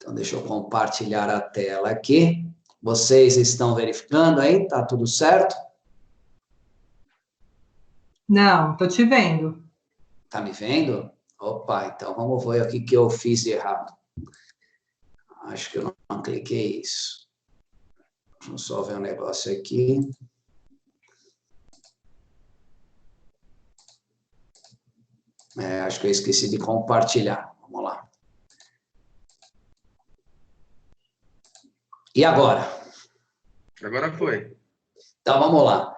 Então, deixa eu compartilhar a tela aqui. Vocês estão verificando aí? Tá tudo certo? Não, estou te vendo. Tá me vendo? Opa, então vamos ver o que eu fiz de errado. Acho que eu não cliquei isso. Vamos só ver um negócio aqui. Acho que eu esqueci de compartilhar. Vamos lá. E agora? Agora foi. Então, vamos lá.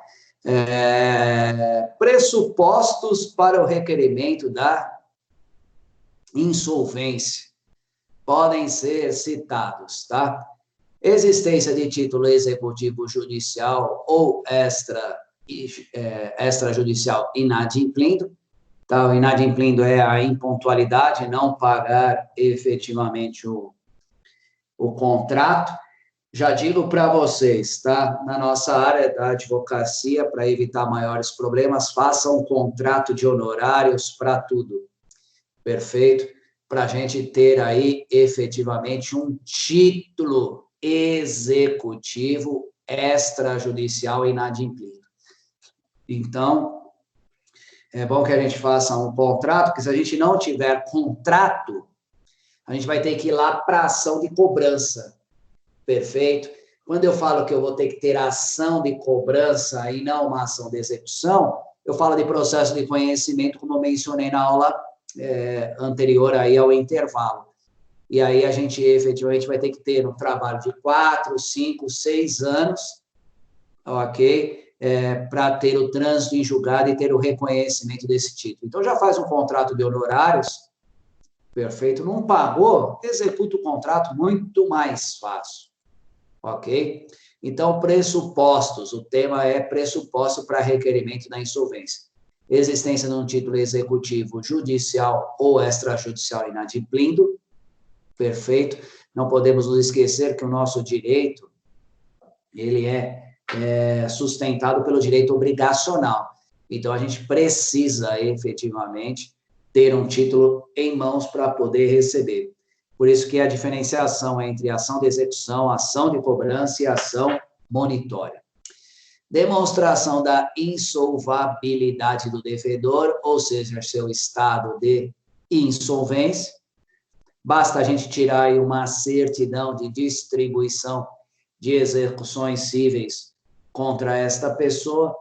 Pressupostos para o requerimento da insolvência podem ser citados, tá? Existência de título executivo judicial ou extrajudicial inadimplindo. Tá? O inadimplindo é a impontualidade, não pagar efetivamente o contrato. Já digo para vocês, tá? Na nossa área da advocacia, para evitar maiores problemas, façam um contrato de honorários para tudo. Perfeito? Para a gente ter aí efetivamente um título executivo extrajudicial inadimplido. Então, é bom que a gente faça um contrato, porque se a gente não tiver contrato, a gente vai ter que ir lá para a ação de cobrança. Perfeito? Quando eu falo que eu vou ter que ter ação de cobrança e não uma ação de execução, eu falo de processo de conhecimento, como eu mencionei na aula anterior aí ao intervalo. E aí a gente efetivamente vai ter que ter um trabalho de 4, 5, 6 anos, ok? Para ter o trânsito em julgado e ter o reconhecimento desse título. Então, já faz um contrato de honorários, perfeito? Não pagou, executa o contrato muito mais fácil, ok? Então, pressupostos, o tema é pressuposto para requerimento da insolvência. Existência de um título executivo judicial ou extrajudicial inadimplindo, perfeito? Não podemos nos esquecer que o nosso direito, ele é sustentado pelo direito obrigacional. Então, a gente precisa, efetivamente, ter um título em mãos para poder receber. Por isso que a diferenciação entre ação de execução, ação de cobrança e ação monitória. Demonstração da insolvabilidade do devedor, ou seja, seu estado de insolvência. Basta a gente tirar aí uma certidão de distribuição de execuções cíveis contra esta pessoa,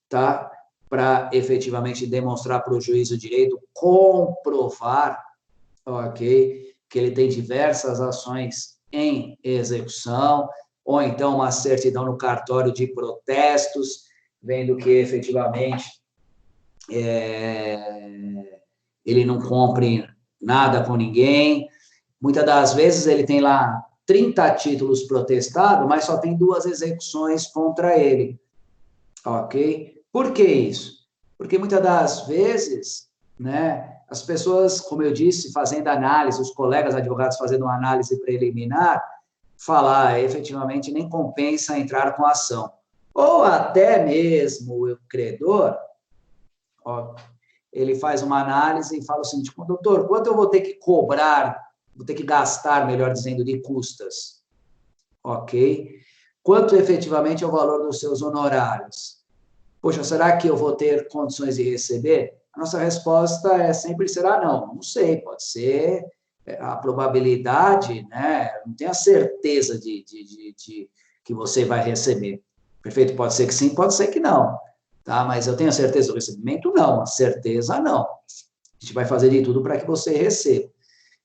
tá? Para efetivamente demonstrar para o juiz o direito, comprovar, ok, que ele tem diversas ações em execução, ou então uma certidão no cartório de protestos, vendo que efetivamente ele não cumpre nada com ninguém. Muitas das vezes ele tem lá 30 títulos protestados, mas só tem 2 execuções contra ele, ok? Por que isso? Porque muitas das vezes, né, as pessoas, como eu disse, fazendo análise, os colegas advogados fazendo uma análise preliminar, falar, efetivamente, nem compensa entrar com ação. Ou até mesmo o credor, ó, ele faz uma análise e fala o seguinte, doutor, quanto eu vou ter que cobrar, vou ter que gastar, melhor dizendo, de custas? Ok? Quanto efetivamente é o valor dos seus honorários? Poxa, será que eu vou ter condições de receber? A nossa resposta sempre será não sei, pode ser a probabilidade, né? Não tenho a certeza de que você vai receber. Perfeito? Pode ser que sim, pode ser que não. Tá? Mas eu tenho a certeza do recebimento? Não. A certeza, não. A gente vai fazer de tudo para que você receba.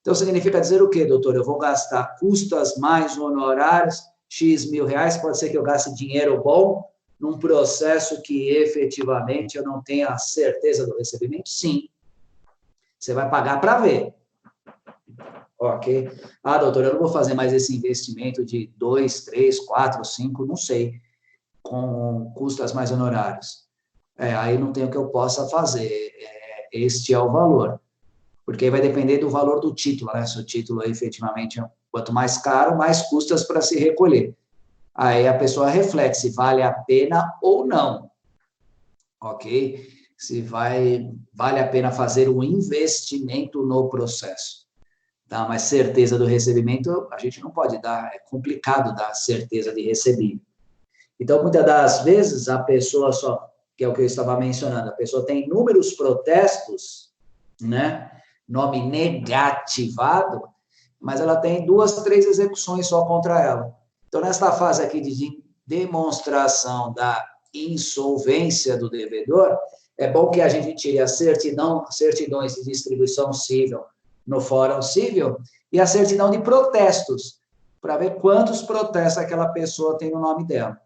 Então, significa dizer o quê, doutor? Eu vou gastar custas mais honorários, X mil reais, pode ser que eu gaste dinheiro bom num processo que efetivamente eu não tenha a certeza do recebimento? Sim. Você vai pagar para ver. Ok? Ah, doutor, eu não vou fazer mais esse investimento de 2, 3, 4, 5, não sei, com custas mais honorários. Aí não tem o que eu possa fazer. Este é o valor. Porque aí vai depender do valor do título, né? Se o título efetivamente, quanto mais caro, mais custas para se recolher. Aí a pessoa reflete se vale a pena ou não, ok? Se vale a pena fazer um investimento no processo. Tá? Mas certeza do recebimento a gente não pode dar, é complicado dar certeza de recebido. Então, muitas das vezes, a pessoa só, que é o que eu estava mencionando, a pessoa tem inúmeros protestos, né? Nome negativado, mas ela tem 2, 3 execuções só contra ela. Então, nesta fase aqui de demonstração da insolvência do devedor, é bom que a gente tire a certidões de distribuição civil no Fórum Civil e a certidão de protestos, para ver quantos protestos aquela pessoa tem no nome dela,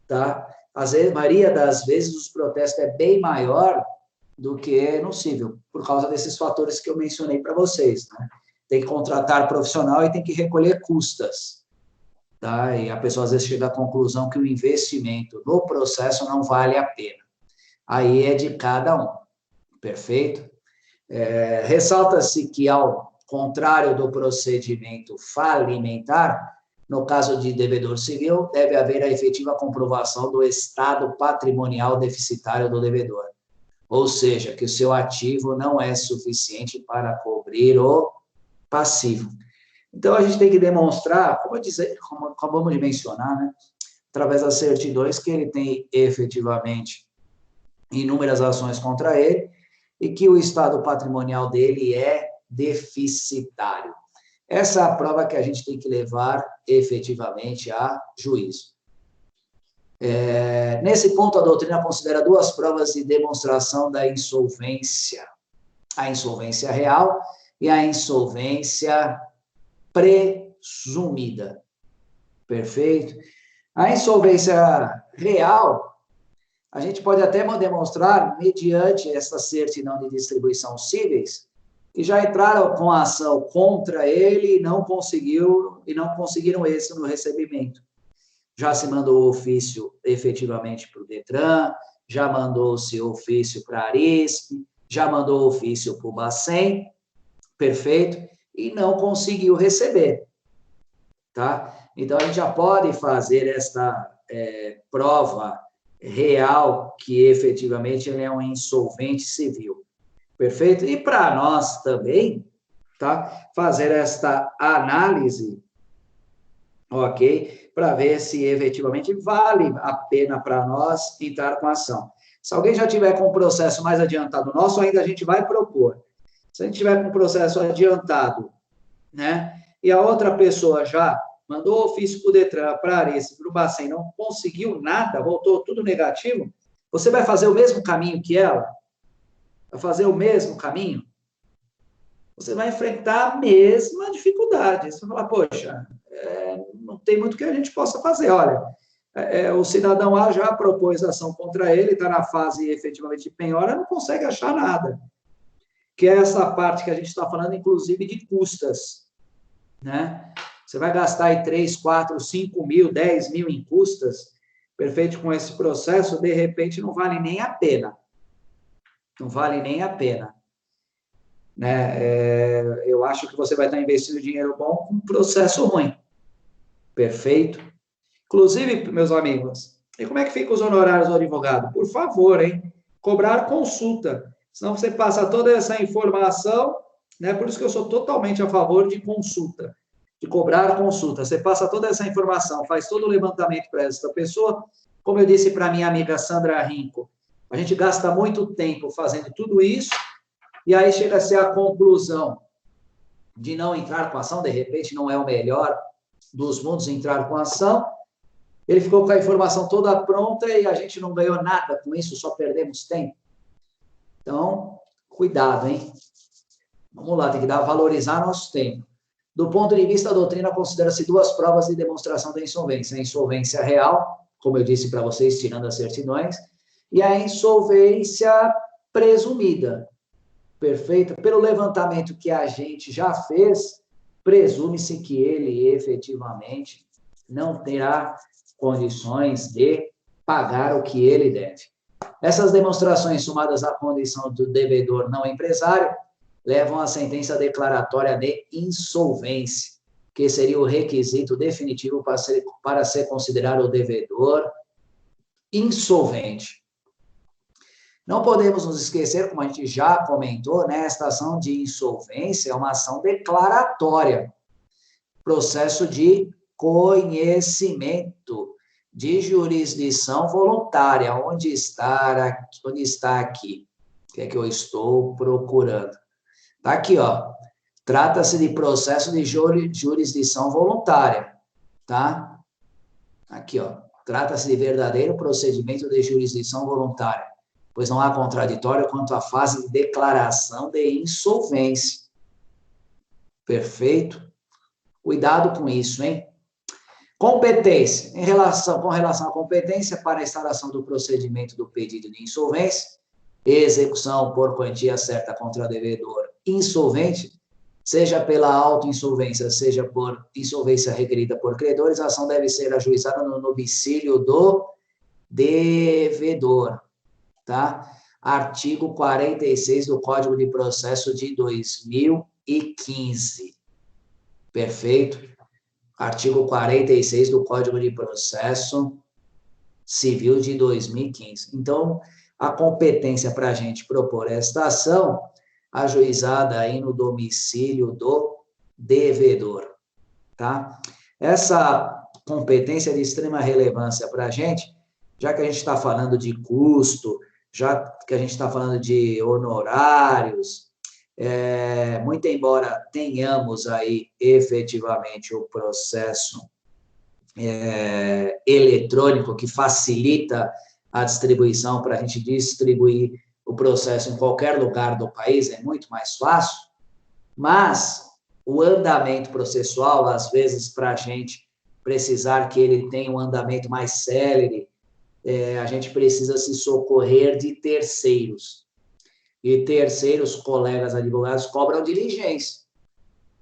tá? Às vezes, a maioria das vezes, os protestos é bem maior do que no civil, por causa desses fatores que eu mencionei para vocês, né? Tem que contratar profissional e tem que recolher custas, tá? E a pessoa às vezes chega à conclusão que o investimento no processo não vale a pena. Aí é de cada um, perfeito? Ressalta-se que, ao contrário do procedimento falimentar, no caso de devedor civil, deve haver a efetiva comprovação do estado patrimonial deficitário do devedor, ou seja, que o seu ativo não é suficiente para cobrir o passivo. Então, a gente tem que demonstrar, como acabamos de mencionar, né, através das certidões, que ele tem efetivamente inúmeras ações contra ele e que o estado patrimonial dele é deficitário. Essa é a prova que a gente tem que levar efetivamente a juízo. Nesse ponto, a doutrina considera 2 provas de demonstração da insolvência: a insolvência real e a insolvência presumida. Perfeito? A insolvência real, a gente pode até demonstrar mediante essa certidão de distribuição cíveis, que já entraram com a ação contra ele e não conseguiram êxito no recebimento. Já se mandou ofício efetivamente para o Detran, já mandou-se ofício para a Arisp, já mandou ofício para o Bacen, perfeito, e não conseguiu receber, tá? Então, a gente já pode fazer esta prova real que efetivamente ele é um insolvente civil, perfeito? E para nós também, tá? Fazer esta análise, ok? Para ver se efetivamente vale a pena para nós entrar com a ação. Se alguém já tiver com um processo mais adiantado nosso, ainda a gente vai propor. Se a gente tiver com um processo adiantado, né? E a outra pessoa já mandou ofício para o Detran, para a Ares, para o Bacen, não conseguiu nada, voltou tudo negativo, você vai fazer o mesmo caminho que ela? Vai fazer o mesmo caminho? Você vai enfrentar a mesma dificuldade. Você vai falar, poxa, não tem muito que a gente possa fazer. Olha, o cidadão A já propôs ação contra ele, está na fase efetivamente de penhora, não consegue achar nada. Que é essa parte que a gente está falando, inclusive, de custas, né? Você vai gastar aí 3, 4, 5 mil, 10 mil em custas, perfeito, com esse processo, de repente não vale nem a pena. Não vale nem a pena. Né? Eu acho que você vai estar investindo dinheiro bom com um processo ruim. Perfeito? Inclusive, meus amigos, e como é que fica os honorários do advogado? Por favor, hein? Cobrar consulta. Senão você passa toda essa informação, né? Por isso que eu sou totalmente a favor de consulta, de cobrar consulta. Você passa toda essa informação, faz todo o levantamento para essa pessoa. Como eu disse para minha amiga Sandra Rinco, a gente gasta muito tempo fazendo tudo isso, e aí chega-se à conclusão de não entrar com a ação, de repente não é o melhor dos mundos entrar com a ação. Ele ficou com a informação toda pronta e a gente não ganhou nada com isso, só perdemos tempo. Então, cuidado, hein? Vamos lá, tem que valorizar nosso tempo. Do ponto de vista da doutrina, considera-se 2 provas de demonstração da insolvência: a insolvência real, como eu disse para vocês, tirando as certidões, e a insolvência presumida. Perfeito? Pelo levantamento que a gente já fez, presume-se que ele efetivamente não terá condições de pagar o que ele deve. Essas demonstrações, somadas à condição do devedor não empresário, levam à sentença declaratória de insolvência, que seria o requisito definitivo para ser considerado o devedor insolvente. Não podemos nos esquecer, como a gente já comentou, né, esta ação de insolvência é uma ação declaratória, processo de conhecimento, de jurisdição voluntária. Onde está aqui? O que é que eu estou procurando? Está aqui, ó. Trata-se de processo de jurisdição voluntária, tá? Aqui, ó. Trata-se de verdadeiro procedimento de jurisdição voluntária, pois não há contraditório quanto à fase de declaração de insolvência. Perfeito? Cuidado com isso, hein? Competência. Com relação à competência para a instauração do procedimento do pedido de insolvência, execução por quantia certa contra devedor insolvente, seja pela autoinsolvência, seja por insolvência requerida por credores, a ação deve ser ajuizada no domicílio do devedor, tá? Artigo 46 do Código de Processo de 2015. Perfeito? Artigo 46 do Código de Processo Civil de 2015. Então, a competência para a gente propor esta ação, ajuizada aí no domicílio do devedor, tá? Essa competência é de extrema relevância para a gente, já que a gente está falando de custo, já que a gente está falando de honorários, muito embora tenhamos aí efetivamente o processo eletrônico que facilita a distribuição para a gente distribuir o processo em qualquer lugar do país, é muito mais fácil, mas o andamento processual, às vezes, para a gente precisar que ele tenha um andamento mais célere, a gente precisa se socorrer de terceiros. E terceiros, colegas advogados, cobram diligência.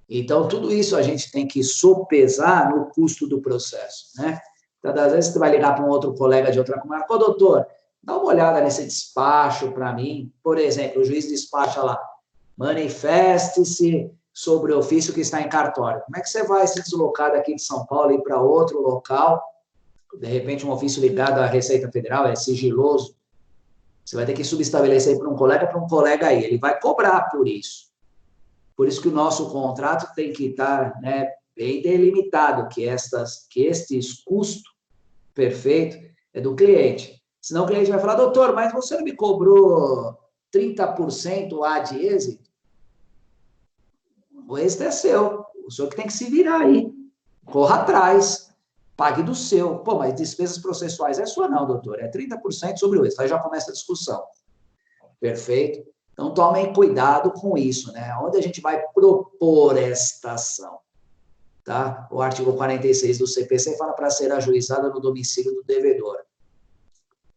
Então, tudo isso a gente tem que sopesar no custo do processo, né? Então, às vezes, você vai ligar para um outro colega de outra comarca, ô, doutor, dá uma olhada nesse despacho para mim. Por exemplo, o juiz despacha lá, manifeste-se sobre o ofício que está em cartório. Como é que você vai se deslocar daqui de São Paulo e ir para outro local? De repente, um ofício ligado à Receita Federal, é sigiloso. Você vai ter que subestabelecer para um colega aí. Ele vai cobrar por isso. Por isso que o nosso contrato tem que estar, né, bem delimitado, que estes custos, perfeito, é do cliente. Senão o cliente vai falar, doutor, mas você não me cobrou 30% ad êxito? O êxito é seu. O senhor que tem que se virar aí. Corra atrás. Pague do seu. Pô, mas despesas processuais é sua não, doutor. É 30% sobre o êxito. Aí já começa a discussão. Perfeito? Então, tomem cuidado com isso, né? Onde a gente vai propor esta ação, tá? O artigo 46 do CPC fala para ser ajuizada no domicílio do devedor.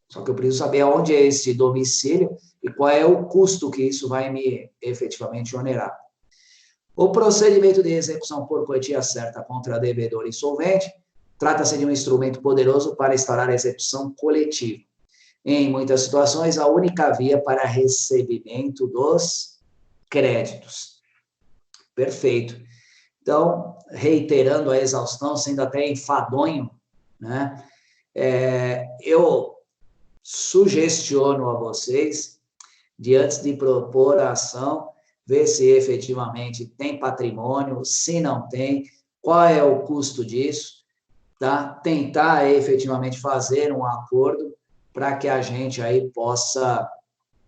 Só que eu preciso saber onde é esse domicílio e qual é o custo que isso vai me efetivamente onerar. O procedimento de execução por quantia certa contra devedor insolvente trata-se de um instrumento poderoso para instaurar a execução coletiva. Em muitas situações, a única via para recebimento dos créditos. Perfeito. Então, reiterando a exaustão, sendo até enfadonho, né? Eu sugestiono a vocês, de antes de propor a ação, ver se efetivamente tem patrimônio, se não tem, qual é o custo disso, tá? Tentar efetivamente fazer um acordo para que a gente aí possa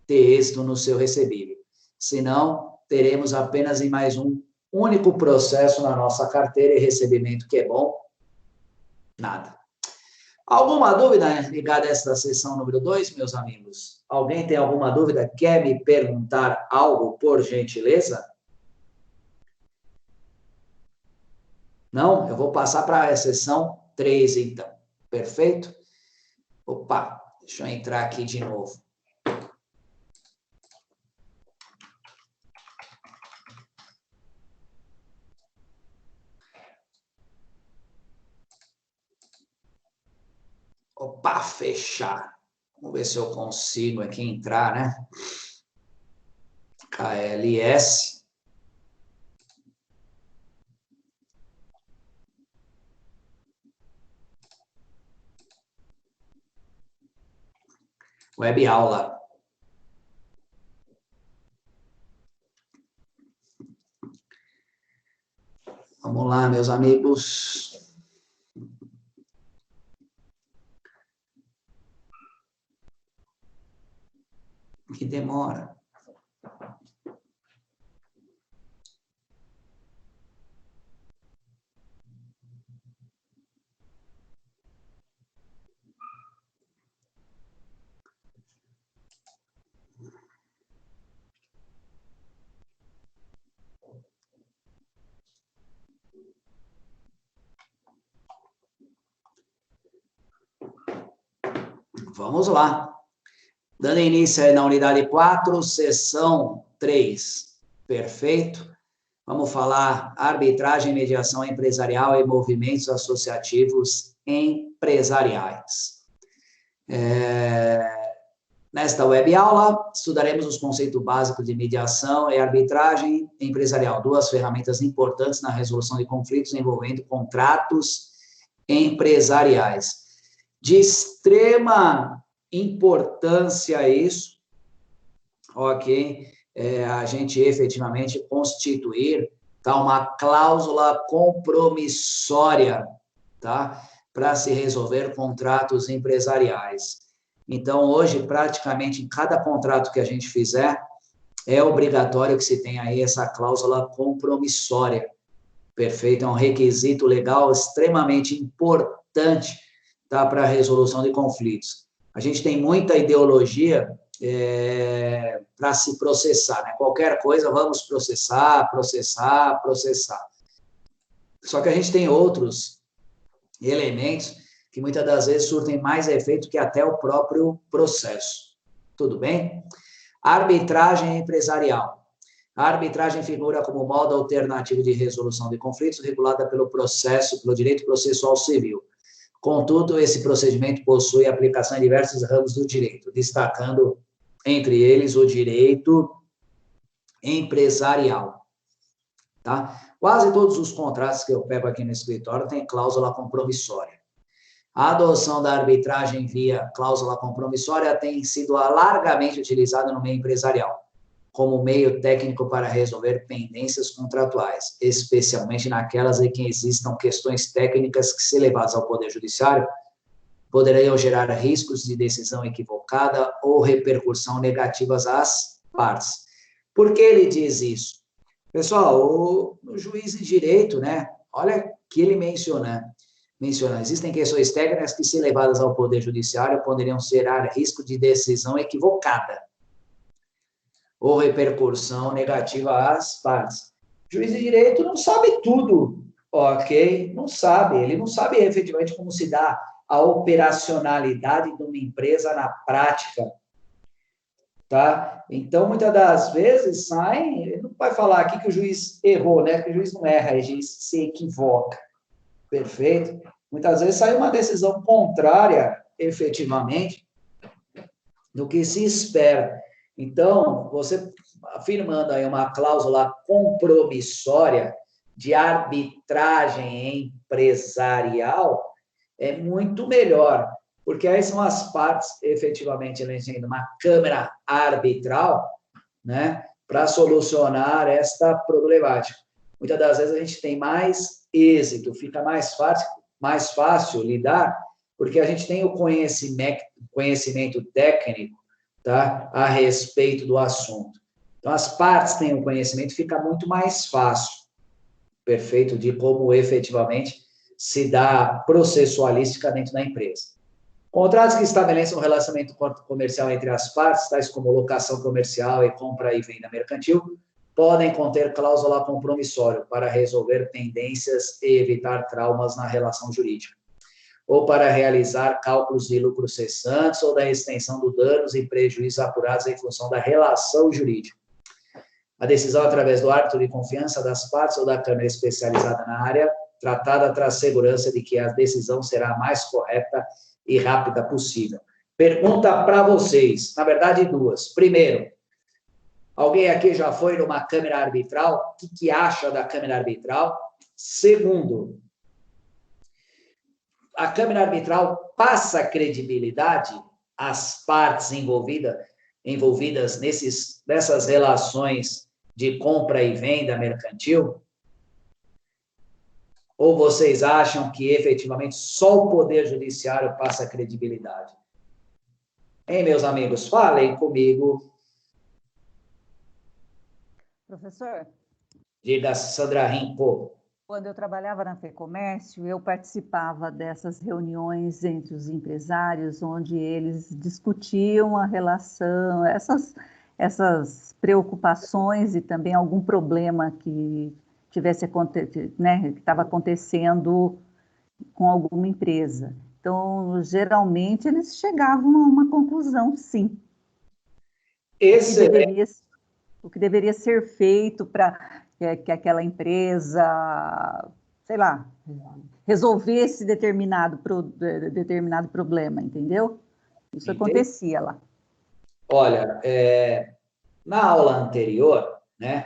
ter êxito no seu recebível. Senão, teremos apenas em mais um único processo na nossa carteira e recebimento que é bom, nada. Alguma dúvida ligada a esta sessão número 2, meus amigos? Alguém tem alguma dúvida? Quer me perguntar algo, por gentileza? Não? Eu vou passar para a sessão 3, então. Perfeito? Opa, deixa eu entrar aqui de novo. Opa, fechar. Vamos ver se eu consigo aqui entrar, né? KLS. Web aula. Vamos lá, meus amigos. Que demora. Vamos lá. Dando início aí na unidade 4, sessão 3. Perfeito. Vamos falar arbitragem, mediação empresarial e movimentos associativos empresariais. Nesta web-aula, estudaremos os conceitos básicos de mediação e arbitragem empresarial, duas ferramentas importantes na resolução de conflitos envolvendo contratos empresariais. De extrema importância isso, ok? A gente efetivamente constituir uma cláusula compromissória, tá? Para se resolver contratos empresariais. Então, hoje, praticamente, em cada contrato que a gente fizer, é obrigatório que se tenha aí essa cláusula compromissória. Perfeito? É um requisito legal extremamente importante, tá, para a resolução de conflitos. A gente tem muita ideologia para se processar, né? Qualquer coisa, vamos processar. Só que a gente tem outros elementos que muitas das vezes surtem mais efeito que até o próprio processo. Tudo bem? Arbitragem empresarial. A arbitragem figura como modo alternativo de resolução de conflitos regulada pelo direito processual civil. Contudo, esse procedimento possui aplicação em diversos ramos do direito, destacando entre eles o direito empresarial. Tá? Quase todos os contratos que eu pego aqui no escritório têm cláusula compromissória. A adoção da arbitragem via cláusula compromissória tem sido largamente utilizada no meio empresarial, como meio técnico para resolver pendências contratuais, especialmente naquelas em que existam questões técnicas que, se levadas ao Poder Judiciário, poderiam gerar riscos de decisão equivocada ou repercussão negativas às partes. Por que ele diz isso? Pessoal, o juiz de direito, né? Olha que ele menciona, existem questões técnicas que, se levadas ao Poder Judiciário, poderiam gerar risco de decisão equivocada ou repercussão negativa às partes. O juiz de direito não sabe tudo, ok? Não sabe, ele não sabe efetivamente como se dá a operacionalidade de uma empresa na prática, tá? Então, muitas das vezes, ele não vai falar aqui que o juiz errou, né? Que o juiz não erra, o juiz se equivoca. Perfeito? Muitas vezes sai uma decisão contrária, efetivamente, do que se espera. Então, você afirmando aí uma cláusula compromissória de arbitragem empresarial é muito melhor, porque aí são as partes, efetivamente, elegendo uma câmara arbitral, né, para solucionar esta problemática. Muitas das vezes a gente tem mais êxito, fica mais fácil lidar, porque a gente tem o conhecimento técnico, tá, a respeito do assunto. Então, as partes têm o conhecimento, fica muito mais fácil, perfeito, de como efetivamente se dá processualística dentro da empresa. Contratos que estabelecem um relacionamento comercial entre as partes, tais como locação comercial e compra e venda mercantil, podem conter cláusula compromissória para resolver pendências e evitar traumas na relação jurídica, ou para realizar cálculos de lucros cessantes ou da extensão dos danos e prejuízos apurados em função da relação jurídica. A decisão através do árbitro de confiança das partes ou da câmara especializada na área tratada traz segurança de que a decisão será a mais correta e rápida possível. Pergunta para vocês, na verdade, duas. Primeiro, alguém aqui já foi numa câmara arbitral? O que acha da câmara arbitral? Segundo, a câmara arbitral passa credibilidade às partes envolvidas nessas relações de compra e venda mercantil? Ou vocês acham que, efetivamente, só o Poder Judiciário passa credibilidade? Hein, meus amigos? Falem comigo. Professor, Diga, Sandra Rimpo. quando eu trabalhava na FEComércio, eu participava dessas reuniões entre os empresários, onde eles discutiam a relação, essas preocupações e também algum problema que tivesse né, que estava acontecendo com alguma empresa. Então, geralmente, eles chegavam a uma conclusão, sim. O que deveria ser feito para que aquela empresa, sei lá, resolvesse determinado problema, entendeu? Isso acontecia lá. Olha, na aula anterior, né,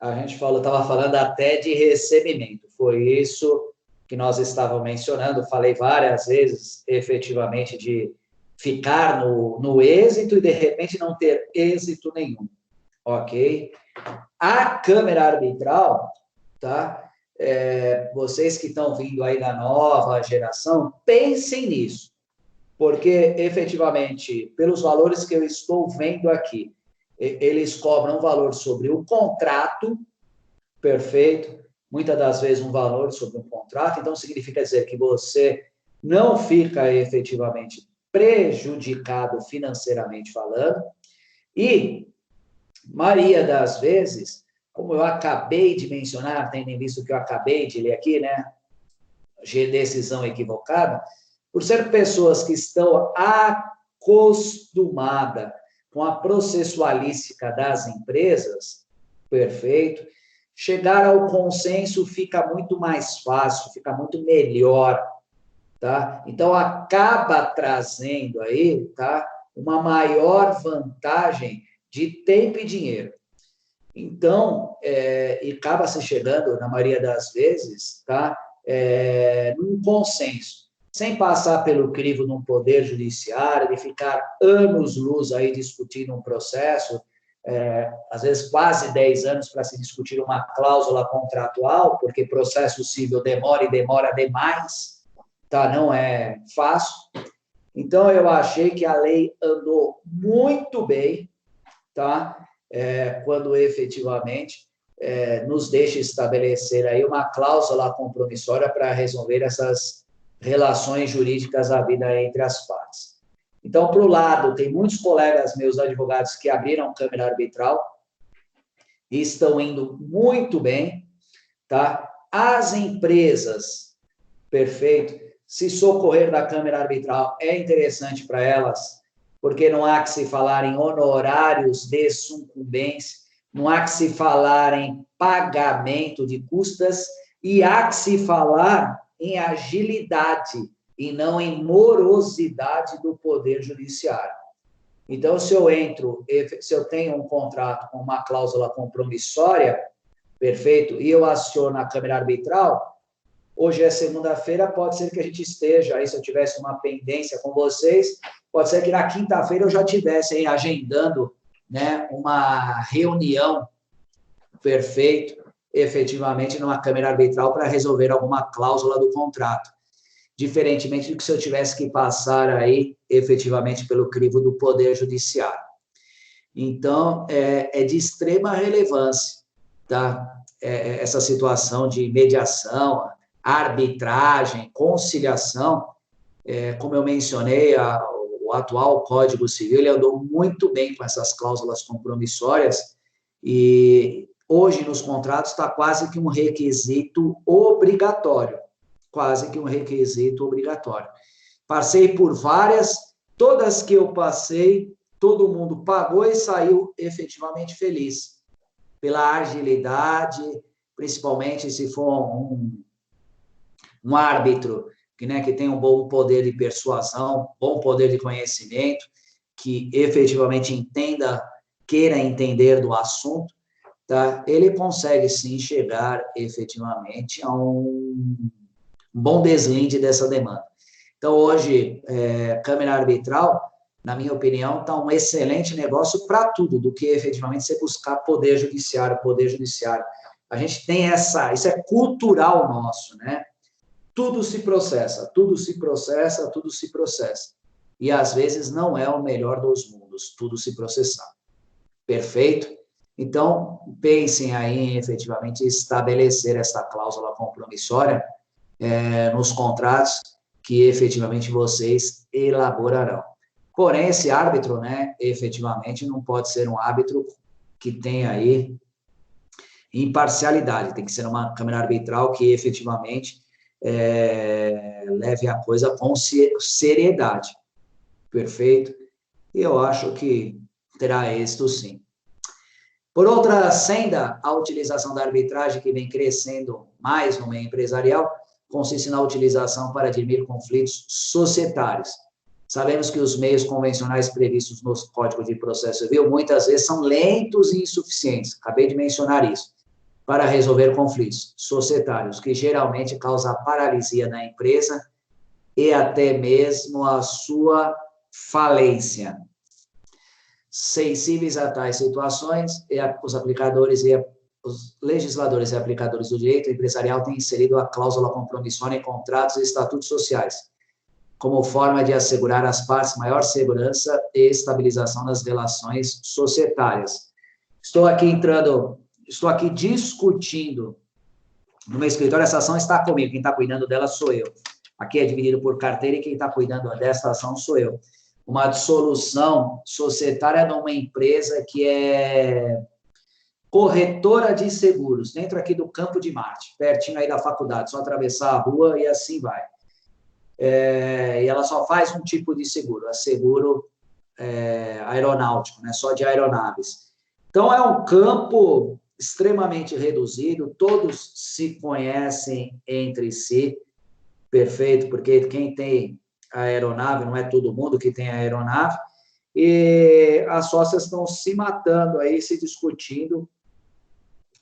a gente estava falando até de recebimento. Foi isso que nós estávamos mencionando. Falei várias vezes, efetivamente, de ficar no êxito e, de repente, não ter êxito nenhum. Ok? A câmara arbitral, tá? Vocês que estão vindo aí da nova geração, pensem nisso. Porque, efetivamente, pelos valores que eu estou vendo aqui, eles cobram um valor sobre o contrato, perfeito, muitas das vezes um valor sobre um contrato, então significa dizer que você não fica efetivamente prejudicado financeiramente falando, e maioria das vezes, como eu acabei de mencionar, tendo em vista o que eu acabei de ler aqui, né, decisão equivocada, por ser pessoas que estão acostumadas com a processualística das empresas, perfeito, chegar ao consenso fica muito mais fácil, fica muito melhor, tá? Então, acaba trazendo aí, tá, uma maior vantagem de tempo e dinheiro. Então, e acaba se chegando, na maioria das vezes, tá, num consenso, sem passar pelo crivo de um poder judiciário, de ficar anos-luz aí discutindo um processo, às vezes quase 10 anos para se discutir uma cláusula contratual, porque processo civil demora e demora demais, tá? Não é fácil. Então, eu achei que a lei andou muito bem, tá? Quando efetivamente nos deixa estabelecer aí uma cláusula compromissória para resolver essas relações jurídicas à vida entre as partes. Então, para o lado, tem muitos colegas meus advogados que abriram câmara arbitral e estão indo muito bem, tá? As empresas, perfeito, se socorrer da câmara arbitral é interessante para elas, porque não há que se falar em honorários de sucumbência, não há que se falar em pagamento de custas e há que se falar em agilidade e não em morosidade do Poder Judiciário. Então, se eu tenho um contrato com uma cláusula compromissória, perfeito, e eu aciono a câmara arbitral, hoje é segunda-feira, pode ser que a gente esteja aí, se eu tivesse uma pendência com vocês, pode ser que na quinta-feira eu já estivesse aí agendando, né, uma reunião, perfeito, efetivamente numa câmara arbitral para resolver alguma cláusula do contrato. Diferentemente do que se eu tivesse que passar aí, efetivamente, pelo crivo do Poder Judiciário. Então, é de extrema relevância, tá? Essa situação de mediação, arbitragem, conciliação, como eu mencionei, o atual Código Civil, ele andou muito bem com essas cláusulas compromissórias e hoje nos contratos está quase que um requisito obrigatório, quase que um requisito obrigatório. Passei por várias, todas que eu passei, todo mundo pagou e saiu efetivamente feliz, pela agilidade, principalmente se for um árbitro que tem um bom poder de persuasão, bom poder de conhecimento, que efetivamente queira entender do assunto, tá? Ele consegue sim chegar efetivamente a um bom deslinde dessa demanda. Então, hoje, câmara arbitral, na minha opinião, está um excelente negócio para tudo, do que efetivamente você buscar poder judiciário. A gente tem isso é cultural nosso, né? tudo se processa, tudo se processa, tudo se processa. E, às vezes, não é o melhor dos mundos, tudo se processar. Perfeito? Então, pensem aí em, efetivamente, estabelecer essa cláusula compromissória nos contratos que, efetivamente, vocês elaborarão. Porém, esse árbitro, né, efetivamente, não pode ser um árbitro que tenha aí imparcialidade, tem que ser uma câmara arbitral que, efetivamente, leve a coisa com seriedade. Perfeito? E eu acho que terá êxito, sim. Por outra senda, a utilização da arbitragem, que vem crescendo mais no meio empresarial, consiste na utilização para dirimir conflitos societários. Sabemos que os meios convencionais previstos no Código de Processo Civil muitas vezes são lentos e insuficientes, acabei de mencionar isso, para resolver conflitos societários, que geralmente causam paralisia na empresa e até mesmo a sua falência. Sensíveis a tais situações, os aplicadores e os legisladores e aplicadores do direito empresarial têm inserido a cláusula compromissória em contratos e estatutos sociais, como forma de assegurar às partes maior segurança e estabilização das relações societárias. Estou aqui discutindo no meu escritório, essa ação está comigo, quem está cuidando dela sou eu. Aqui é dividido por carteira e quem está cuidando dessa ação sou eu. Uma dissolução societária de uma empresa que é corretora de seguros, dentro aqui do Campo de Marte, pertinho aí da faculdade, só atravessar a rua e assim vai. E ela só faz um tipo de seguro, é seguro aeronáutico, né, só de aeronaves. Então, é um campo extremamente reduzido, todos se conhecem entre si, perfeito, porque quem tem a aeronave, não é todo mundo que tem a aeronave, e as sócias estão se matando aí, se discutindo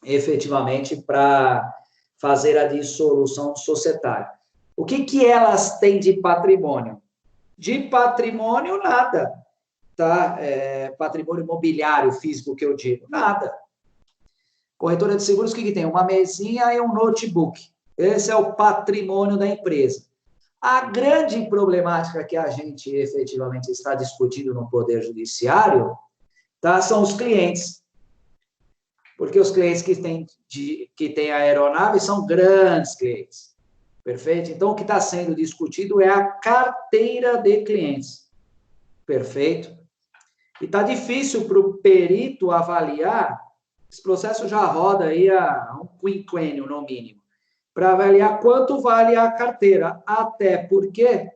efetivamente para fazer a dissolução societária. O que elas têm de patrimônio? De patrimônio, nada. Tá? Patrimônio imobiliário físico que eu digo, nada. Corretora de seguros, o que tem? Uma mesinha e um notebook. Esse é o patrimônio da empresa. A grande problemática que a gente efetivamente está discutindo no Poder Judiciário, tá, são os clientes. Porque os clientes que têm a aeronave são grandes clientes. Perfeito? Então, o que está sendo discutido é a carteira de clientes. Perfeito? E está difícil para o perito avaliar, esse processo já roda aí há um quinquênio, no mínimo, para avaliar quanto vale a carteira, até porque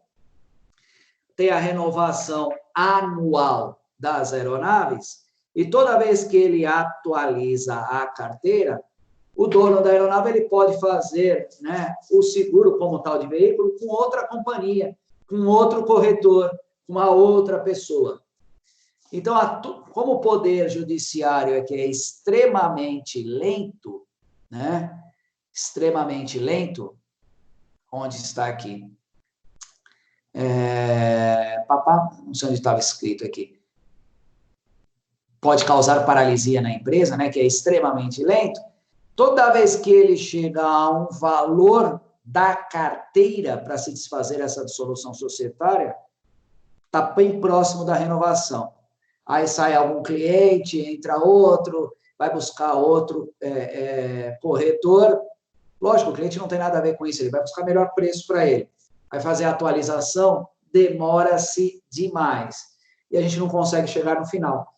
tem a renovação anual das aeronaves, e toda vez que ele atualiza a carteira, o dono da aeronave ele pode fazer, né, o seguro como tal de veículo com outra companhia, com outro corretor, com uma outra pessoa. Então, como o Poder Judiciário que é extremamente lento, né, extremamente lento, onde está aqui? Não sei onde estava escrito aqui. Pode causar paralisia na empresa, né, que é extremamente lento. Toda vez que ele chega a um valor da carteira para se desfazer essa dissolução societária, está bem próximo da renovação. Aí sai algum cliente, entra outro, vai buscar outro corretor. Lógico, o cliente não tem nada a ver com isso, ele vai buscar melhor preço para ele. Vai fazer a atualização, demora-se demais. E a gente não consegue chegar no final.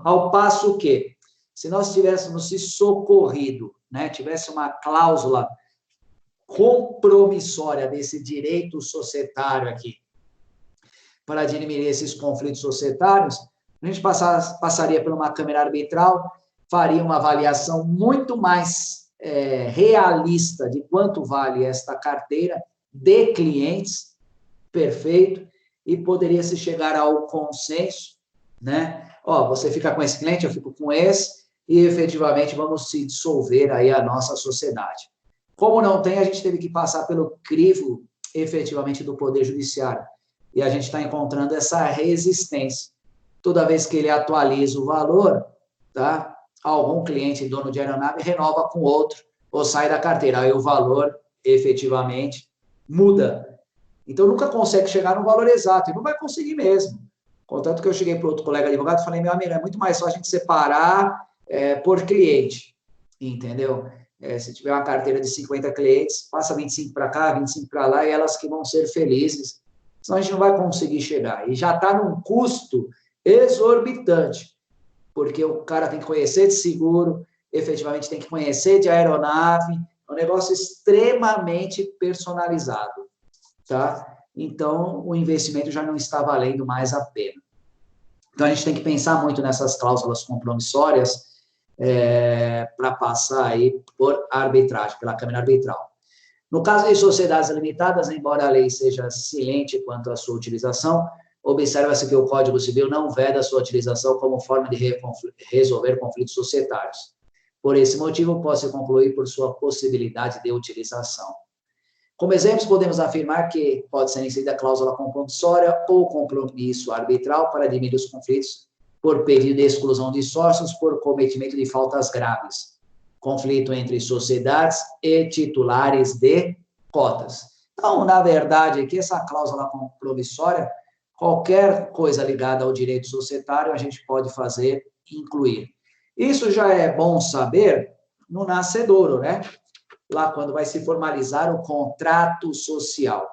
Ao passo que, se nós tivéssemos se socorrido, né, tivesse uma cláusula compromissória desse direito societário aqui, para dirimir esses conflitos societários, a gente passaria por uma câmara arbitral, faria uma avaliação muito mais realista de quanto vale esta carteira de clientes, perfeito, e poderia se chegar ao consenso, né? Você fica com esse cliente, eu fico com esse, e efetivamente vamos se dissolver aí a nossa sociedade. Como não tem, a gente teve que passar pelo crivo, efetivamente, do Poder Judiciário. E a gente está encontrando essa resistência. Toda vez que ele atualiza o valor, tá? Algum cliente dono de aeronave renova com outro, ou sai da carteira. Aí o valor, efetivamente muda. Então, nunca consegue chegar no valor exato, e não vai conseguir mesmo. Contanto que eu cheguei para outro colega advogado e falei, meu amigo, é muito mais fácil a gente separar por cliente, entendeu? Se tiver uma carteira de 50 clientes, passa 25 para cá, 25 para lá, e elas que vão ser felizes. Senão a gente não vai conseguir chegar. E já está num custo exorbitante, porque o cara tem que conhecer de seguro, efetivamente tem que conhecer de aeronave, é um negócio extremamente personalizado, tá? Então, o investimento já não está valendo mais a pena. Então, a gente tem que pensar muito nessas cláusulas compromissórias para passar aí por arbitragem, pela Câmara Arbitral. No caso de sociedades limitadas, embora a lei seja silente quanto à sua utilização, observa-se que o Código Civil não veda a sua utilização como forma de resolver conflitos societários. Por esse motivo, pode-se concluir por sua possibilidade de utilização. Como exemplos, podemos afirmar que pode ser inserida a cláusula compromissória ou compromisso arbitral para diminuir os conflitos por pedido de exclusão de sócios por cometimento de faltas graves, conflito entre sociedades e titulares de cotas. Então, na verdade, aqui essa cláusula compromissória, qualquer coisa ligada ao direito societário, a gente pode fazer incluir. Isso já é bom saber no nascedouro, né? Lá quando vai se formalizar o contrato social.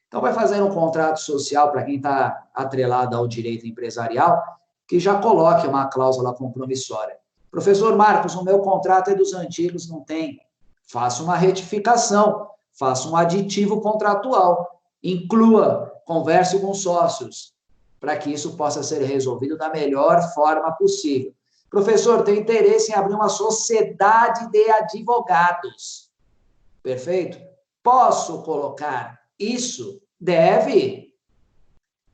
Então, vai fazer um contrato social, para quem está atrelado ao direito empresarial, que já coloque uma cláusula compromissória. Professor Marcos, o meu contrato é dos antigos, não tem. Faça uma retificação, faça um aditivo contratual, inclua, converse com sócios, para que isso possa ser resolvido da melhor forma possível. Professor, tenho interesse em abrir uma sociedade de advogados. Perfeito? Posso colocar isso? Deve.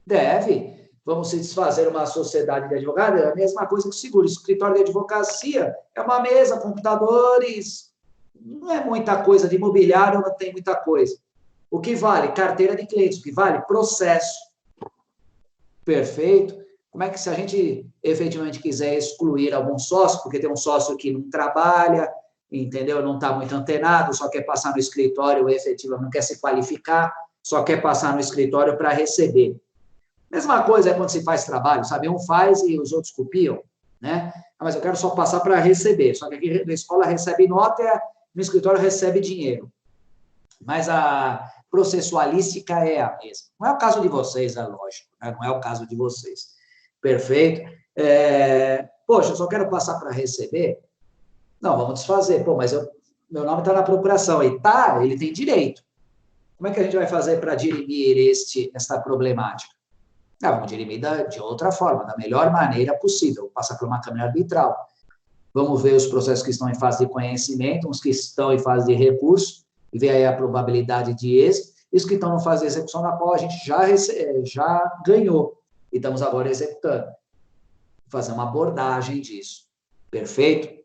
Deve. Vamos se desfazer uma sociedade de advogados? É a mesma coisa que o seguro. Escritório de advocacia é uma mesa, computadores, não é muita coisa. De imobiliário não tem muita coisa. O que vale? Carteira de clientes. O que vale? Processo. Perfeito? Como é que se a gente efetivamente quiser excluir algum sócio, porque tem um sócio que não trabalha, entendeu? Não está muito antenado, só quer passar no escritório, efetivamente não quer se qualificar, só quer passar no escritório para receber. Mesma coisa é quando se faz trabalho, sabe? Um faz e os outros copiam, né? Mas eu quero só passar para receber, só que aqui na escola recebe nota, no escritório recebe dinheiro. Mas a processualística é a mesma. Não é o caso de vocês, é lógico, né? Não é o caso de vocês. Perfeito? Poxa, eu só quero passar para receber. Não, vamos desfazer. Pô, mas meu nome está na procuração. E tá, ele tem direito. Como é que a gente vai fazer para dirimir esta problemática? Vamos dirimir de outra forma, da melhor maneira possível. Passar por uma câmara arbitral. Vamos ver os processos que estão em fase de conhecimento, os que estão em fase de recurso, e ver aí a probabilidade de êxito, e os que estão em fase de execução, na qual a gente já ganhou, e estamos agora executando. Fazer uma abordagem disso. Perfeito?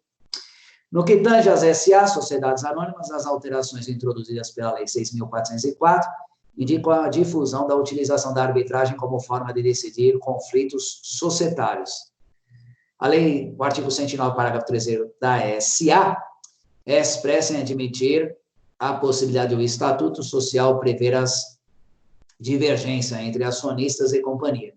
No que tange às SA, Sociedades Anônimas, as alterações introduzidas pela Lei 6.404 indicam a difusão da utilização da arbitragem como forma de decidir conflitos societários. A lei, o artigo 109, parágrafo 3º da SA, é expressa em admitir a possibilidade do Estatuto Social prever as divergências entre acionistas e companhia.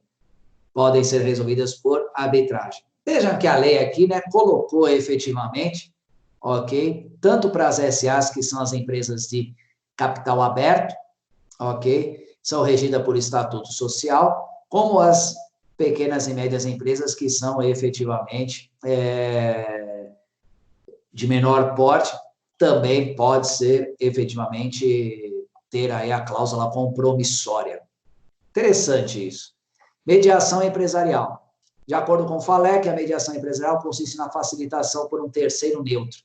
Podem ser resolvidas por arbitragem. Vejam que a lei aqui, né, colocou efetivamente, ok, tanto para as SAs, que são as empresas de capital aberto, ok, são regidas por Estatuto Social, como as pequenas e médias empresas que são efetivamente de menor porte, também pode ser efetivamente ter aí a cláusula compromissória. Interessante isso. Mediação empresarial. De acordo com o FALEC, a mediação empresarial consiste na facilitação por um terceiro neutro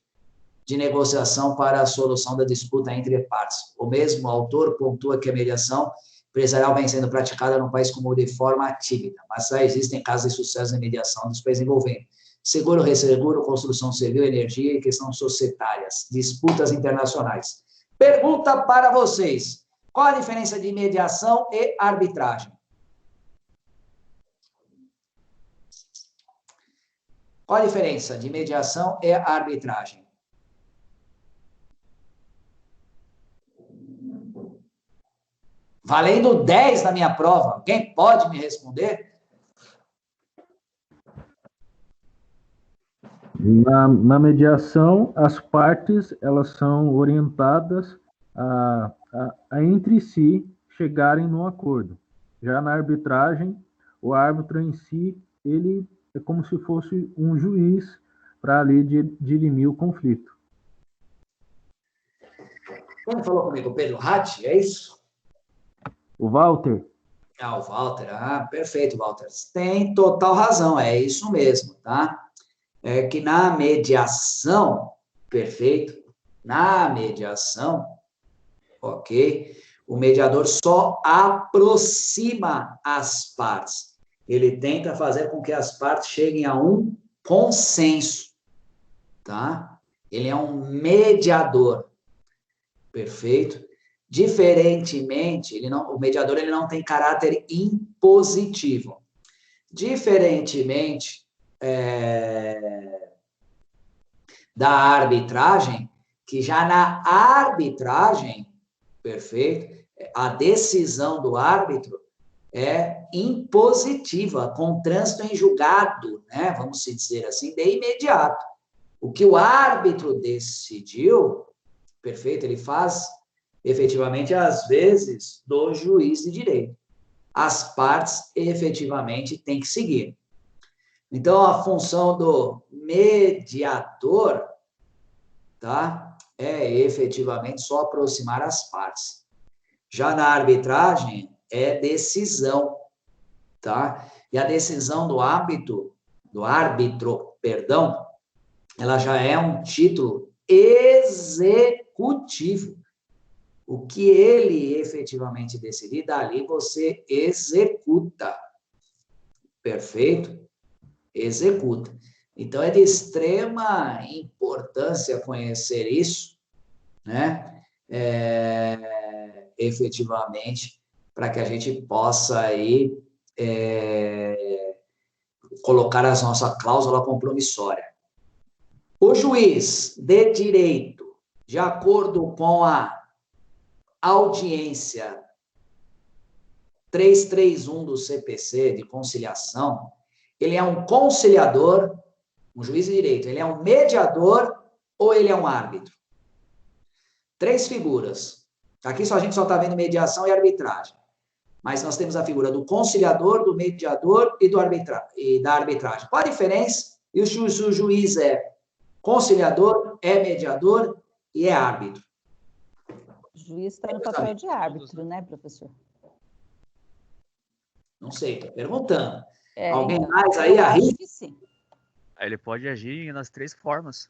de negociação para a solução da disputa entre partes. O mesmo autor pontua que a mediação empresarial vem sendo praticada no país como de forma tímida, mas já existem casos de sucesso em mediação dos países envolvendo seguro, resseguro, construção civil, energia e questões societárias, disputas internacionais. Pergunta para vocês: qual a diferença de mediação e arbitragem? Qual a diferença de mediação e arbitragem? Valendo 10 na minha prova. Alguém pode me responder? Na mediação, as partes elas são orientadas a entre si chegarem num acordo. Já na arbitragem, o árbitro em si, ele é como se fosse um juiz para ali dirimir o conflito. Quem falou comigo? O Pedro Ratti, é isso? O Walter? Ah, o Walter. Ah, perfeito, Walter. Tem total razão, é isso mesmo, tá? É que na mediação, perfeito, na mediação, ok, o mediador só aproxima as partes. Ele tenta fazer com que as partes cheguem a um consenso, tá? Ele é um mediador, perfeito? Diferentemente, o mediador ele não tem caráter impositivo. Diferentemente da arbitragem, que já na arbitragem, perfeito, a decisão do árbitro é impositiva, com trânsito em julgado, né? Vamos dizer assim, de imediato. O que o árbitro decidiu, perfeito, ele faz efetivamente, às vezes, do juiz de direito. As partes efetivamente têm que seguir. Então, a função do mediador, tá? É efetivamente só aproximar as partes. Já na arbitragem, é decisão, tá? E a decisão do árbitro, perdão, ela já é um título executivo. O que ele efetivamente decidir, dali você executa. Perfeito? Executa. Então, é de extrema importância conhecer isso, né? Efetivamente, para que a gente possa aí colocar a nossa cláusula compromissória. O juiz de direito, de acordo com a audiência 331 do CPC, de conciliação, ele é um conciliador, um juiz de direito, ele é um mediador ou ele é um árbitro? 3 figuras. Aqui a gente só está vendo mediação e arbitragem. Mas nós temos a figura do conciliador, do mediador e da arbitragem. Qual a diferença? E se o juiz é conciliador, é mediador e é árbitro? O juiz está no papel de árbitro, né, professor? Não sei, estou perguntando. É, Alguém então, mais aí? eu acho que sim. Ele pode agir nas 3 formas.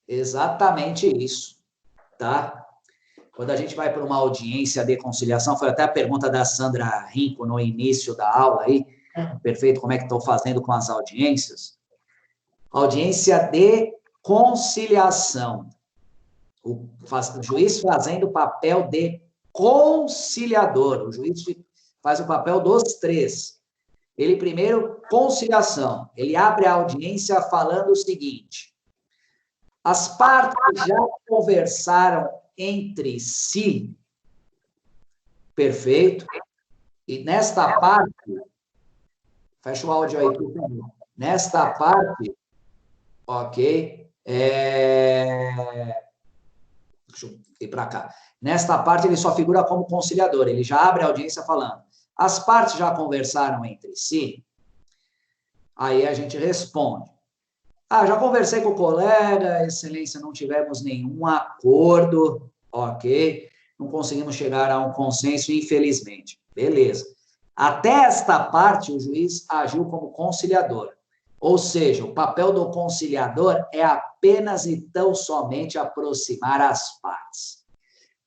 Exatamente isso, tá? Quando a gente vai para uma audiência de conciliação, foi até a pergunta da Sandra Rinco no início da aula aí, perfeito, como é que estou fazendo com as audiências? Audiência de conciliação. O juiz fazendo o papel de conciliador, o juiz faz o papel dos 3. Ele primeiro, conciliação, ele abre a audiência falando o seguinte: as partes já conversaram entre si, perfeito, e nesta parte, fecha o áudio aí, por favor. Nesta parte, ok, deixa eu ir para cá. Nesta parte, ele só figura como conciliador, ele já abre a audiência falando. As partes já conversaram entre si? Aí a gente responde. Já conversei com o colega, excelência, não tivemos nenhum acordo, ok? Não conseguimos chegar a um consenso, infelizmente. Beleza. Até esta parte, o juiz agiu como conciliador. Ou seja, o papel do conciliador é apenas e tão somente aproximar as partes.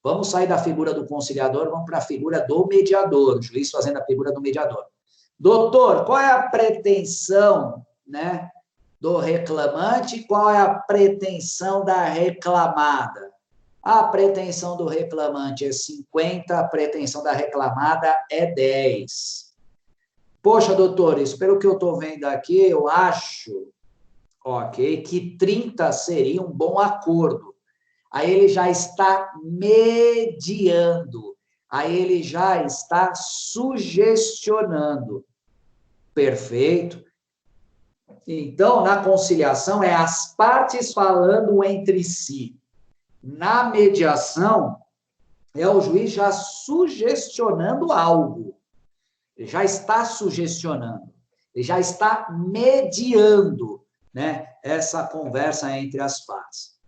Vamos sair da figura do conciliador, vamos para a figura do mediador, o juiz fazendo a figura do mediador. Doutor, qual é a pretensão, né, do reclamante e qual é a pretensão da reclamada? A pretensão do reclamante é 50, a pretensão da reclamada é 10. Poxa, doutores, pelo que eu estou vendo aqui, eu acho, ok, que 30 seria um bom acordo. Aí ele já está mediando, aí ele já está sugestionando. Perfeito? Então, na conciliação, é as partes falando entre si. Na mediação, é o juiz já sugestionando algo. Ele já está sugestionando. Ele já está mediando, né, essa conversa entre as partes.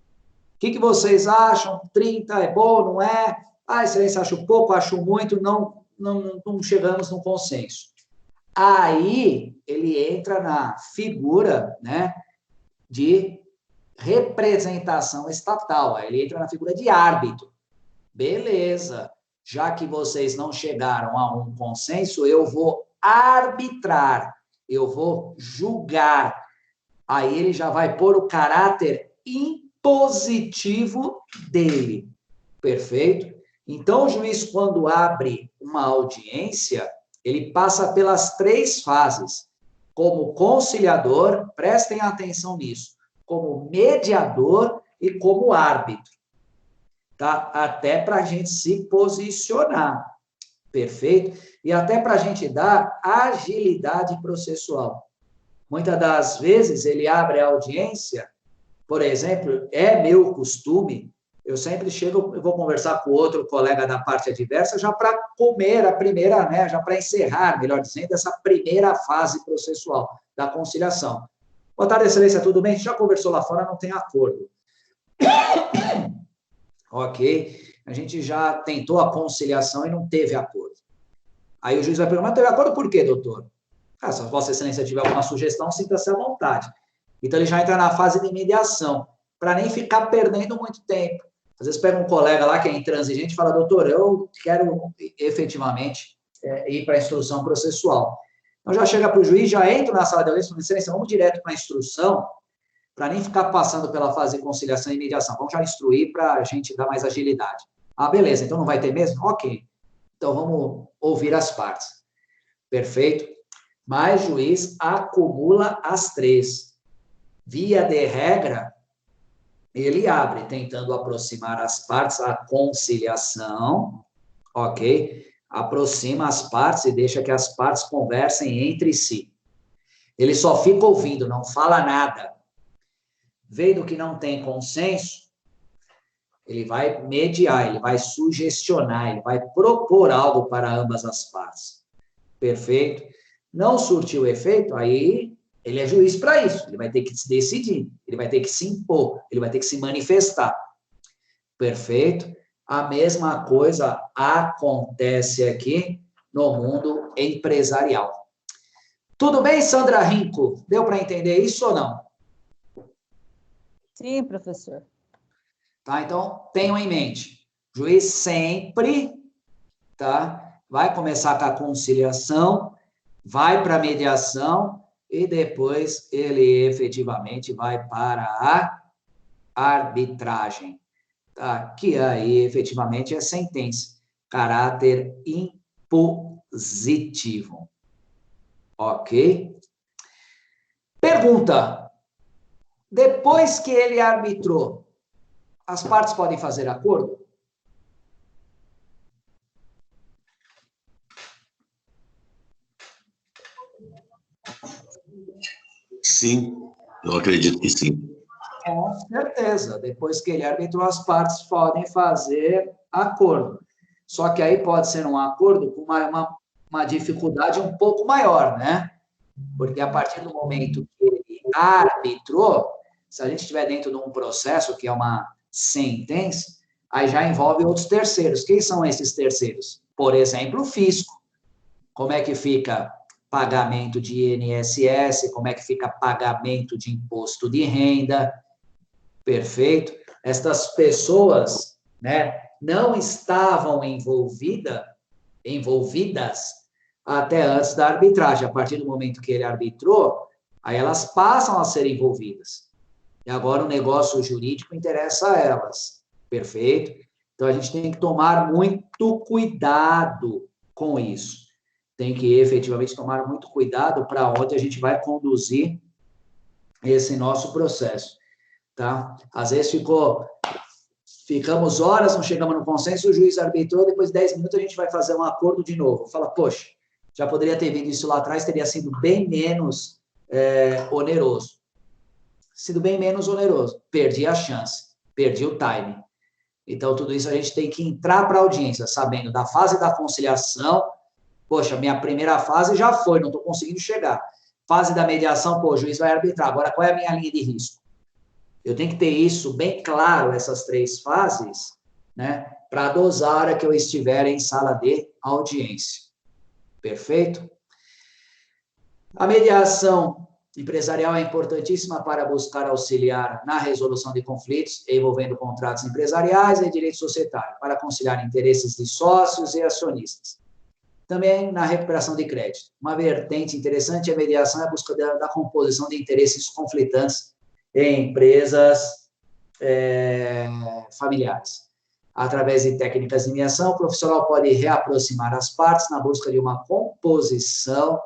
O que vocês acham? 30 é bom, não é? Ah, excelência, acho pouco, acho muito, não chegamos num consenso. Aí, ele entra na figura, né, de representação estatal. Aí ele entra na figura de árbitro. Beleza. Já que vocês não chegaram a um consenso, eu vou arbitrar, eu vou julgar. Aí ele já vai pôr o caráter impositivo dele. Perfeito? Então, o juiz, quando abre uma audiência, ele passa pelas 3 fases. Como conciliador, prestem atenção nisso, como mediador e como árbitro. Tá? Até para a gente se posicionar. Perfeito? E até para a gente dar agilidade processual. Muitas das vezes ele abre a audiência, por exemplo, é meu costume, eu sempre chego, eu vou conversar com outro colega da parte adversa, já para comer a primeira, né, já para encerrar, melhor dizendo, essa primeira fase processual da conciliação. Boa tarde, excelência, tudo bem? A gente já conversou lá fora, não tem acordo. Ok, a gente já tentou a conciliação e não teve acordo. Aí o juiz vai perguntar, mas teve acordo por quê, doutor? Ah, se a vossa excelência tiver alguma sugestão, sinta-se à vontade. Então, ele já entra na fase de mediação, para nem ficar perdendo muito tempo. Às vezes pega um colega lá que é intransigente e fala, doutor, eu quero efetivamente ir para a instrução processual. Então, já chega para o juiz, já entra na sala de audiência, excelência, vamos direto para a instrução, para nem ficar passando pela fase de conciliação e mediação. Vamos já instruir para a gente dar mais agilidade. Ah, beleza, então não vai ter mesmo? Ok. Então, vamos ouvir as partes. Perfeito? Mas o juiz acumula as 3. Via de regra, ele abre, tentando aproximar as partes, a conciliação, ok? Aproxima as partes e deixa que as partes conversem entre si. Ele só fica ouvindo, não fala nada. Vendo que não tem consenso, ele vai mediar, ele vai sugestionar, ele vai propor algo para ambas as partes. Perfeito? Não surtiu efeito, aí ele é juiz para isso. Ele vai ter que se decidir, ele vai ter que se impor, ele vai ter que se manifestar. Perfeito? A mesma coisa acontece aqui no mundo empresarial. Tudo bem, Sandra Rinco? Deu para entender isso ou não? Sim, professor. Tá? Então, tenham em mente, o juiz sempre, tá, vai começar com a conciliação, vai para a mediação e depois ele efetivamente vai para a arbitragem, tá? Que aí efetivamente é sentença, caráter impositivo. Ok? Pergunta. Depois que ele arbitrou, as partes podem fazer acordo? Sim, eu acredito que sim. Com certeza. Depois que ele arbitrou, as partes podem fazer acordo. Só que aí pode ser um acordo com uma dificuldade um pouco maior, né? Porque a partir do momento que ele arbitrou, se a gente estiver dentro de um processo que é uma sentença, aí já envolve outros terceiros. Quem são esses terceiros? Por exemplo, o fisco. Como é que fica pagamento de INSS? Como é que fica pagamento de imposto de renda? Perfeito? Estas pessoas, né, não estavam envolvidas até antes da arbitragem. A partir do momento que ele arbitrou, aí elas passam a ser envolvidas. E agora o negócio jurídico interessa a elas. Perfeito? Então, a gente tem que tomar muito cuidado com isso. Tem que, efetivamente, tomar muito cuidado para onde a gente vai conduzir esse nosso processo. Tá? Às vezes ficou ficamos horas, não chegamos no consenso, o juiz arbitrou, depois de 10 minutos a gente vai fazer um acordo de novo. Fala, poxa, já poderia ter vindo isso lá atrás, teria sido bem menos oneroso. Sido bem menos oneroso. Perdi a chance, perdi o timing. Então, tudo isso a gente tem que entrar para a audiência, sabendo da fase da conciliação. Poxa, minha primeira fase já foi, não estou conseguindo chegar. Fase da mediação, pô, o juiz vai arbitrar. Agora, qual é a minha linha de risco? Eu tenho que ter isso bem claro, essas 3 fases, né, para dosar a hora que eu estiver em sala de audiência. Perfeito? A mediação empresarial é importantíssima para buscar auxiliar na resolução de conflitos envolvendo contratos empresariais e direito societário, para conciliar interesses de sócios e acionistas. Também na recuperação de crédito. Uma vertente interessante é a mediação é a busca da composição de interesses conflitantes em empresas familiares. Através de técnicas de mediação, o profissional pode reaproximar as partes na busca de uma composição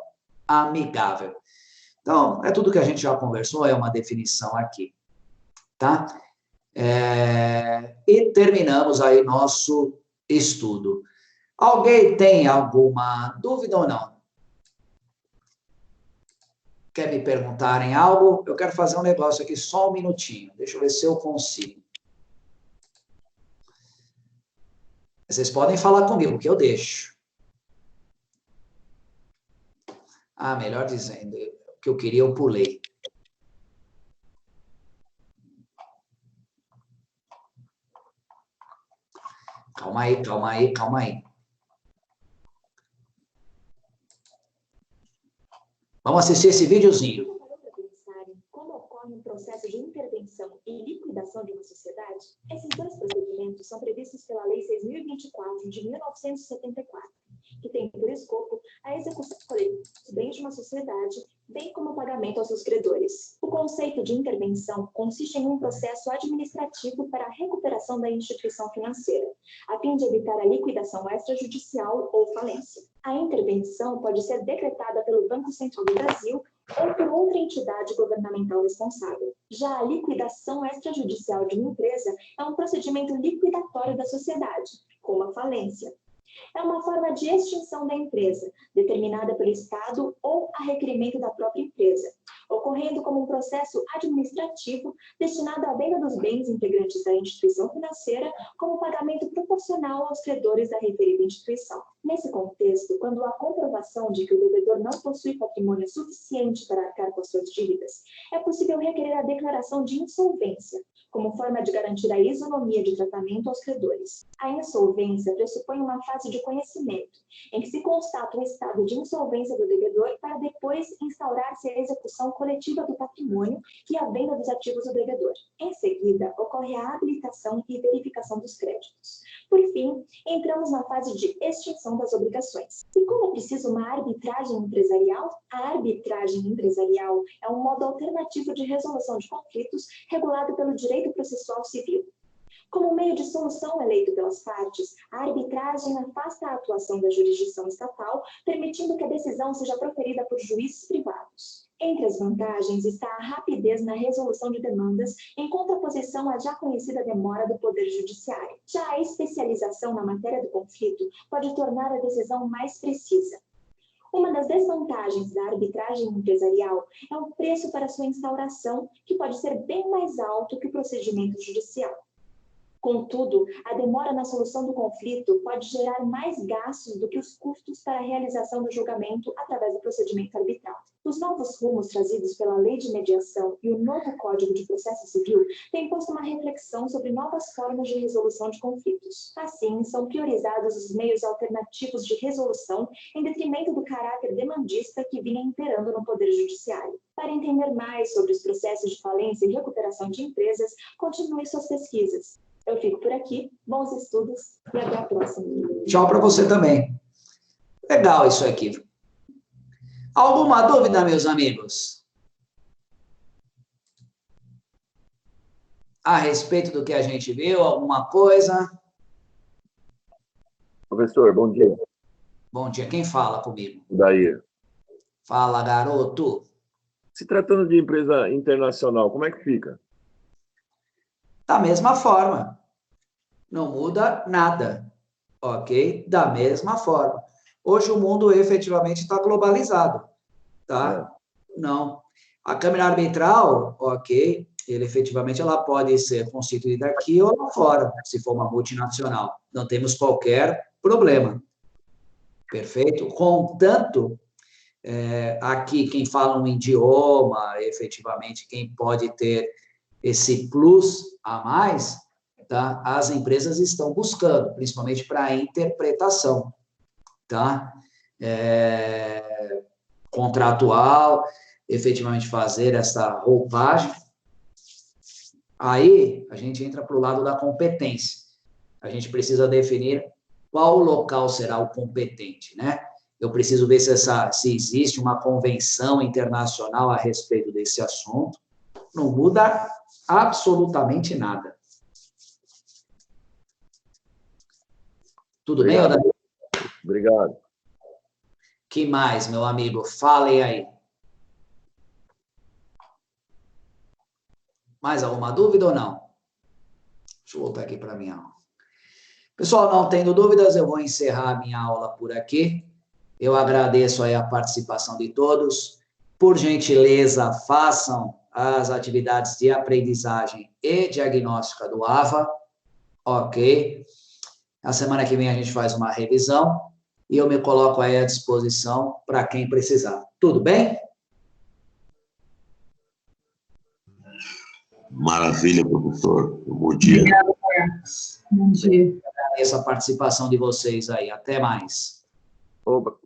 amigável. Então, é tudo que a gente já conversou, é uma definição aqui, tá? E terminamos aí nosso estudo. Alguém tem alguma dúvida ou não? Quer me perguntarem algo? Eu quero fazer um negócio aqui, só um minutinho. Deixa eu ver se eu consigo. Vocês podem falar comigo, que eu deixo. Ah, melhor dizendo, o que eu queria eu pulei. Calma aí, calma aí, calma aí. Vamos assistir esse videozinho. Como ocorre um processo de intervenção e liquidação de uma sociedade? Esses 2 procedimentos são previstos pela Lei 6.024, de 1974, que tem por escopo a execução coletiva dos bens de uma sociedade, bem como o pagamento aos seus credores. O conceito de intervenção consiste em um processo administrativo para a recuperação da instituição financeira, a fim de evitar a liquidação extrajudicial ou falência. A intervenção pode ser decretada pelo Banco Central do Brasil ou por outra entidade governamental responsável. Já a liquidação extrajudicial de uma empresa é um procedimento liquidatório da sociedade, como a falência. É uma forma de extinção da empresa, determinada pelo Estado ou a requerimento da própria empresa, ocorrendo como um processo administrativo destinado à venda dos bens integrantes da instituição financeira como pagamento proporcional aos credores da referida instituição. Nesse contexto, quando há comprovação de que o devedor não possui patrimônio suficiente para arcar com as suas dívidas, é possível requerer a declaração de insolvência, como forma de garantir a isonomia de tratamento aos credores. A insolvência pressupõe uma fase de conhecimento, em que se constata o estado de insolvência do devedor para depois instaurar-se a execução coletiva do patrimônio e a venda dos ativos do devedor. Em seguida, ocorre a habilitação e verificação dos créditos. Por fim, entramos na fase de extinção das obrigações. E como é preciso uma arbitragem empresarial? A arbitragem empresarial é um modo alternativo de resolução de conflitos regulado pelo direito processual civil. Como meio de solução eleito pelas partes, a arbitragem afasta a atuação da jurisdição estatal, permitindo que a decisão seja proferida por juízes privados. Entre as vantagens está a rapidez na resolução de demandas, em contraposição à já conhecida demora do Poder Judiciário. Já a especialização na matéria do conflito pode tornar a decisão mais precisa. Uma das desvantagens da arbitragem empresarial é o preço para sua instauração, que pode ser bem mais alto que o procedimento judicial. Contudo, a demora na solução do conflito pode gerar mais gastos do que os custos para a realização do julgamento através do procedimento arbitral. Os novos rumos trazidos pela Lei de Mediação e o novo Código de Processo Civil têm posto uma reflexão sobre novas formas de resolução de conflitos. Assim, são priorizados os meios alternativos de resolução em detrimento do caráter demandista que vinha imperando no Poder Judiciário. Para entender mais sobre os processos de falência e recuperação de empresas, continue suas pesquisas. Eu fico por aqui, bons estudos e até a próxima. Tchau para você também. Legal isso aqui. Alguma dúvida, meus amigos? A respeito do que a gente viu, alguma coisa? Professor, bom dia. Bom dia, quem fala comigo? Daí. Fala, garoto. Se tratando de empresa internacional, como é que fica? Da mesma forma. Não muda nada, ok? Da mesma forma. Hoje o mundo efetivamente está globalizado, tá? Não. A Câmara Arbitral, ok, efetivamente ela pode ser constituída aqui ou lá fora, se for uma multinacional. Não temos qualquer problema. Perfeito? Contanto, aqui quem fala um idioma, efetivamente, quem pode ter esse plus a mais, tá? As empresas estão buscando, principalmente para a interpretação, tá? Contratual, efetivamente fazer essa roupagem. Aí, a gente entra para o lado da competência. A gente precisa definir qual local será o competente, né? Eu preciso ver se existe uma convenção internacional a respeito desse assunto. Não muda absolutamente nada. Tudo bem, Odair? Obrigado. Que mais, meu amigo? Falem aí. Mais alguma dúvida ou não? Deixa eu voltar aqui para a minha aula. Pessoal, não tendo dúvidas, eu vou encerrar a minha aula por aqui. Eu agradeço aí a participação de todos. Por gentileza, façam as atividades de aprendizagem e diagnóstica do AVA, ok? Na semana que vem a gente faz uma revisão e eu me coloco aí à disposição para quem precisar. Tudo bem? Maravilha, professor. Bom dia. Obrigada, Marcos. Bom dia. Agradeço a participação de vocês aí. Até mais. Opa.